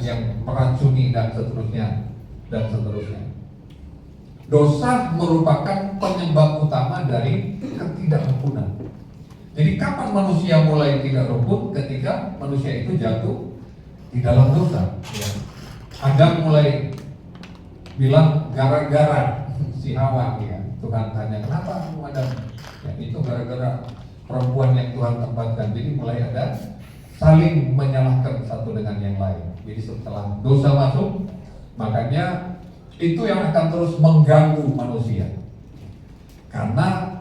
yang meracuni dan seterusnya dan seterusnya. Dosa merupakan penyebab utama dari ketidakrukunan. Jadi kapan manusia mulai tidak rukun? Ketika manusia itu jatuh di dalam dosa. Ya. Adam mulai bilang gara-gara si Hawa, ya. Tuhan tanya kenapa kamu Adam? Ya, itu gara-gara perempuan yang Tuhan tempatkan. Jadi mulai ada saling menyalahkan satu dengan yang lain. Jadi setelah dosa masuk, makanya itu yang akan terus mengganggu manusia. Karena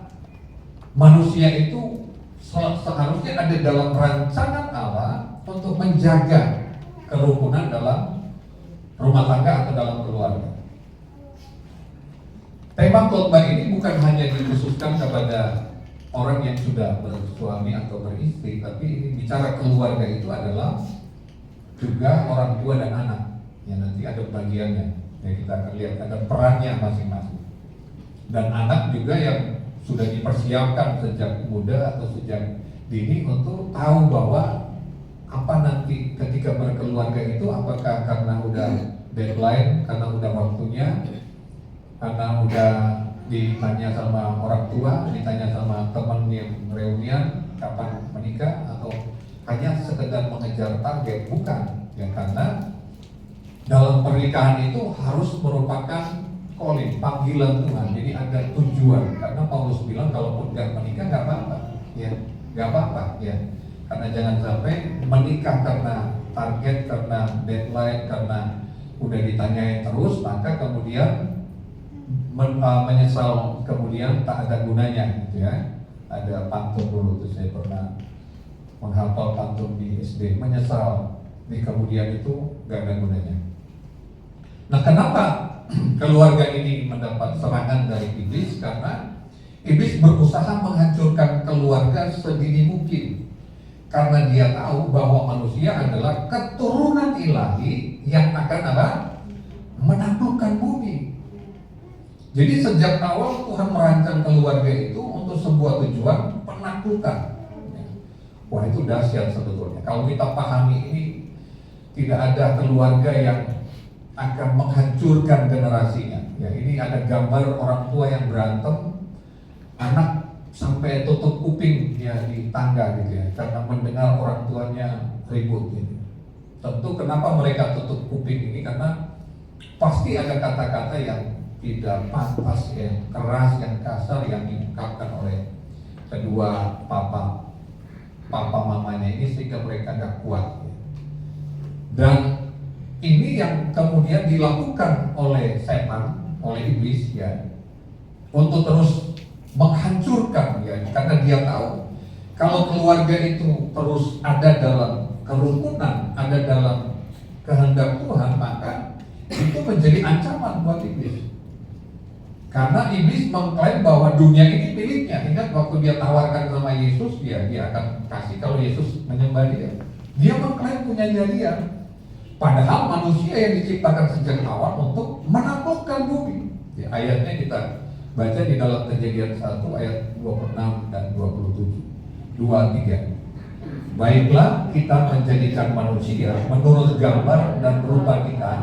manusia itu seharusnya ada dalam rancangan Allah untuk menjaga kerukunan dalam rumah tangga atau dalam keluarga. Tema khotbah ini bukan hanya dikhususkan kepada orang yang sudah bersuami atau beristri, tapi ini bicara keluarga itu adalah juga orang tua dan anak. Ya, nanti ada bagiannya. Ya, kita akan lihat ada perannya masing-masing. Dan anak juga yang sudah dipersiapkan sejak muda atau sejak dini untuk tahu bahwa apa nanti ketika berkeluarga itu, apakah karena udah deadline, karena udah waktunya, karena udah ditanya sama orang tua, ditanya sama teman yang reunian kapan menikah, atau hanya sekedar mengejar target. Bukan, ya, karena dalam pernikahan itu harus merupakan calling, panggilan Tuhan. Jadi ada tujuan. Karena Paulus bilang kalaupun nggak menikah nggak apa-apa, ya, nggak apa-apa, ya. Karena jangan sampai menikah karena target, karena deadline, karena udah ditanyain terus, maka kemudian menyesal kemudian tak ada gunanya, gitu ya. Ada pantun dulu tuh, saya pernah menghafal pantun di SD, menyesal di kemudian itu gak ada gunanya. Nah, kenapa keluarga ini mendapat serangan dari iblis? Karena iblis berusaha menghancurkan keluarga sedini mungkin, karena dia tahu bahwa manusia adalah keturunan ilahi yang akan apa? Menaklukkan bumi. Jadi sejak awal Tuhan merancang keluarga itu untuk sebuah tujuan penaklukan. Wah, itu dahsyat sebetulnya. Kalau kita pahami ini, tidak ada keluarga yang akan menghancurkan generasinya. Ya, ini ada gambar orang tua yang berantem, anak sampai tutup kuping ya di tangga gitu ya, karena mendengar orang tuanya ribut gitu. Tentu kenapa mereka tutup kuping ini? Karena pasti ada kata-kata yang tidak pantas, yang keras, yang kasar, yang diungkapkan oleh kedua papa mamanya ini, sehingga mereka gak kuat. Dan ini yang kemudian dilakukan oleh setan, oleh iblis, ya, untuk terus menghancurkan, ya, karena dia tahu kalau keluarga itu terus ada dalam kerukunan, ada dalam kehendak Tuhan, maka itu menjadi ancaman buat iblis. Karena iblis mengklaim bahwa dunia ini miliknya. Ingat waktu dia tawarkan sama Yesus, dia akan kasih kalau Yesus menyembah dia. Dia mengklaim punya dia. Padahal manusia yang diciptakan sejak awal untuk menaklukkan bumi. Ya, ayatnya kita baca di dalam Kejadian 1 ayat 26 dan 27. 2-3. Baiklah, kita menjadikan manusia menurut gambar dan rupa kita,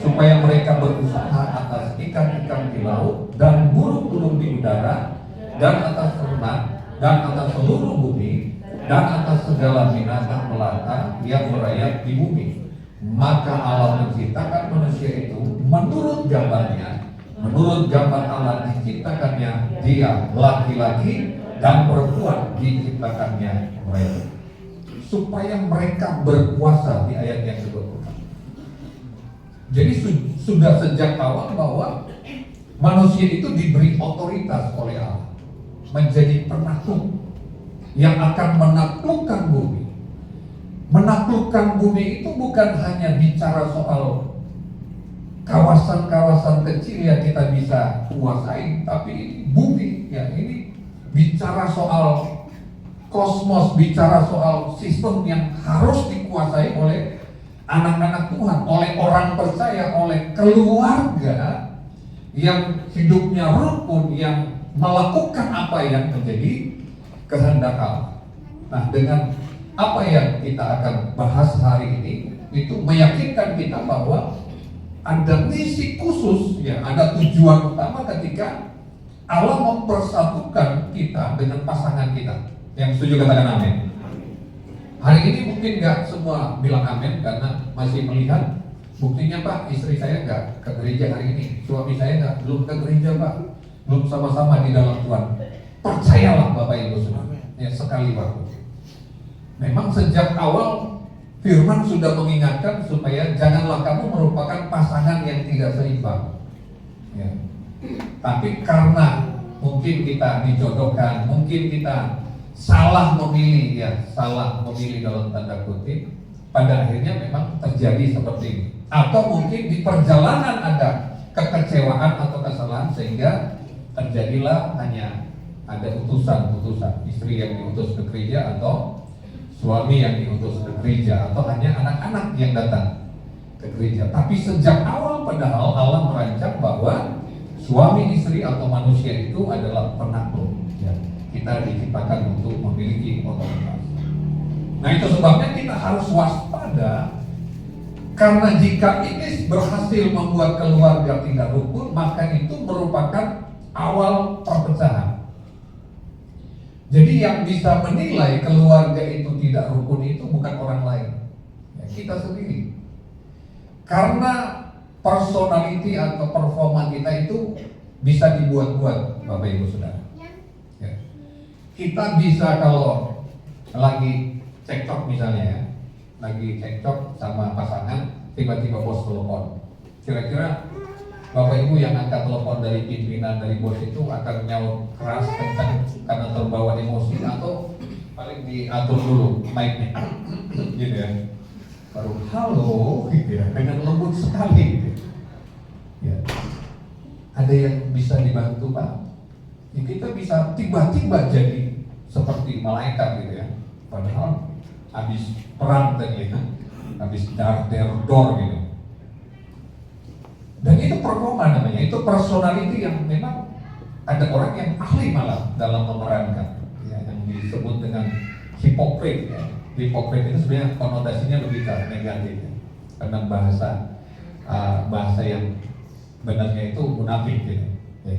supaya mereka berusaha atas ikan-ikan di laut dan burung-burung di udara, dan atas ternak, dan atas seluruh bumi, dan atas segala binatang melata yang merayap di bumi. Maka Allah menciptakan manusia itu menurut gambarnya, menurut gambar Allah diciptakannya dia, laki-laki dan perempuan diciptakannya mereka, supaya mereka berkuasa. Di ayat yang kedua. Jadi sudah sejak awal bahwa manusia itu diberi otoritas oleh Allah menjadi penakluk yang akan menaklukkan bumi. Menaklukkan bumi itu bukan hanya bicara soal kawasan-kawasan kecil yang kita bisa kuasai, tapi ini bumi, ya, ini bicara soal kosmos, bicara soal sistem yang harus dikuasai oleh anak-anak Tuhan, oleh orang percaya, oleh keluarga yang hidupnya rukun, yang melakukan apa yang menjadi kehendak Allah. Nah, dengan apa yang kita akan bahas hari ini, itu meyakinkan kita bahwa ada misi khusus, ya, ada tujuan utama ketika Allah mempersatukan kita dengan pasangan kita. Yang setuju katakan amin. Hari ini mungkin nggak semua bilang amin karena masih melihat buktinya, Pak, istri saya nggak ke gereja hari ini, suami saya belum ke gereja, Pak, belum sama-sama di dalam Tuhan. Percayalah Bapak Ibu Saudara, ya, sekali waktu. Memang sejak awal Firman sudah mengingatkan supaya janganlah kamu merupakan pasangan yang tidak seimbang. Ya. Tapi karena mungkin kita dijodohkan, mungkin kita salah memilih, ya, salah memilih dalam tanda kutip, pada akhirnya memang terjadi seperti ini. Atau mungkin di perjalanan ada kekecewaan atau kesalahan sehingga terjadilah hanya ada utusan-utusan, istri yang diutus ke gereja atau suami yang diutus ke gereja, atau hanya anak-anak yang datang ke gereja. Tapi sejak awal padahal Allah merancang bahwa suami istri atau manusia itu adalah penakluk, ya. Kita diciptakan untuk memiliki otoritas. Nah, itu sebabnya kita harus waspada, karena jika ini berhasil membuat keluarga tidak rukun, maka itu merupakan awal perpecahan. Jadi yang bisa menilai keluarga itu tidak rukun itu bukan orang lain, ya, kita sendiri. Karena personality atau performa kita itu bisa dibuat-buat, Bapak Ibu Saudara. Ya. Kita bisa kalau lagi cekcok misalnya, ya, lagi cekcok sama pasangan, tiba-tiba bos telepon. Kira-kira Bapak Ibu yang angkat telepon dari pimpinan, dari bos itu akan nyaut keras, kencang karena terbawa emosi, atau paling diatur dulu mic-nya gitu ya, baru halo gitu ya, dengan lembut sekali gitu ya. Ada yang bisa dibantu, Pak? Ya, kita bisa tiba-tiba jadi seperti malaikat gitu ya, padahal habis perang tadi ya, habis dar dor gitu. Dan itu performa namanya, itu personality yang memang ada orang yang ahli malah dalam memerankan, ya, yang disebut dengan hipokrit, ya. Hipokrit itu sebenarnya konotasinya lebih ke negatif, ya. Karena bahasa yang benarnya itu munafik gitu, ya.